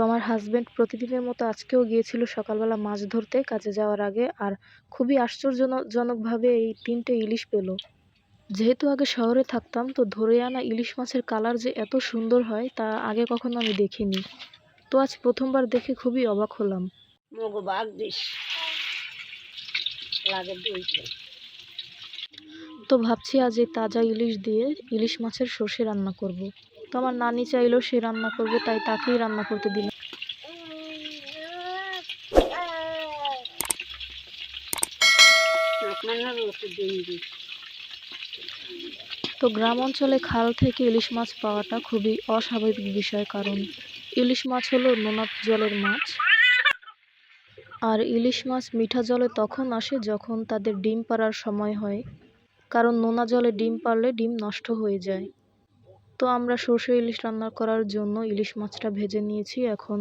আমার হাজবেন্ড প্রতিদিনের মতো আজকেও গিয়েছিল সকালবেলা মাছ ধরতে কাজে যাওয়ার আগে, আর খুবই আশ্চর্যজনকভাবে এই 3টে ইলিশ পেল। যেহেতু আগে শহরে থাকতাম, তো ধরে আনা ইলিশ মাছের কালার যে এত সুন্দর হয় তা আগে কখনো আমি দেখিনি। তো আজ প্রথমবার দেখে খুবই অবাক হলাম। তো ভাবছি আজ এই তাজা ইলিশ দিয়ে ইলিশ মাছের সর্ষে রান্না করব। তো আমার নানি চাইলো সে রান্না করবে, তাই তাকেই রান্না করতে দিলাম। তো গ্রাম অঞ্চলে খাল থেকে ইলিশ মাছ পাওয়াটা খুবই অস্বাভাবিক বিষয়, কারণ ইলিশ মাছ হলো নোনা জলের মাছ। আর ইলিশ মাছ মিঠা জলে তখন আসে যখন তাদের ডিম পাড়ার সময় হয়, কারণ নোনা জলে ডিম পারলে ডিম নষ্ট হয়ে যায়। তো আমরা সর্ষে ইলিশ রান্না করার জন্য ইলিশ মাছটা ভেজে নিয়েছি। এখন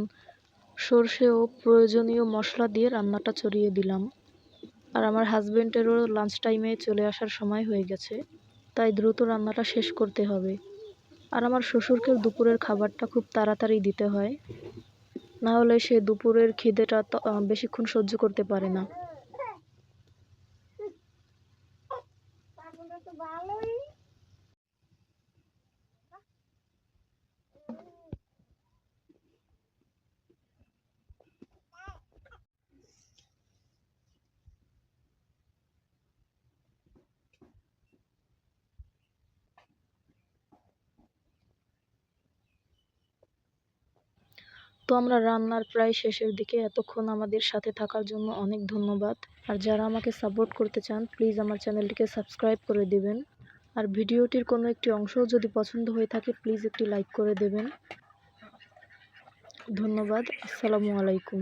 সর্ষে ও প্রয়োজনীয় মশলা দিয়ে রান্নাটা চড়িয়ে দিলাম। আর আমার হাজবেন্ডেরও লাঞ্চ টাইমে চলে আসার সময় হয়ে গেছে, তাই দ্রুত রান্নাটা শেষ করতে হবে। আর আমার শ্বশুরকে দুপুরের খাবারটা খুব তাড়াতাড়ি দিতে হয়, না হলে সে দুপুরের খিদেটা বেশিক্ষণ সহ্য করতে পারে না। তো আমরা রান্নার প্রায় শেষের দিকে। এতক্ষণ আমাদের সাথে থাকার জন্য অনেক ধন্যবাদ। আর যারা আমাকে সাপোর্ট করতে চান, প্লিজ আমার চ্যানেলটিকে সাবস্ক্রাইব করে দেবেন। আর ভিডিওটির কোনো একটি অংশও যদি পছন্দ হয়ে থাকে, প্লিজ একটি লাইক করে দেবেন। ধন্যবাদ। আসসালামু আলাইকুম।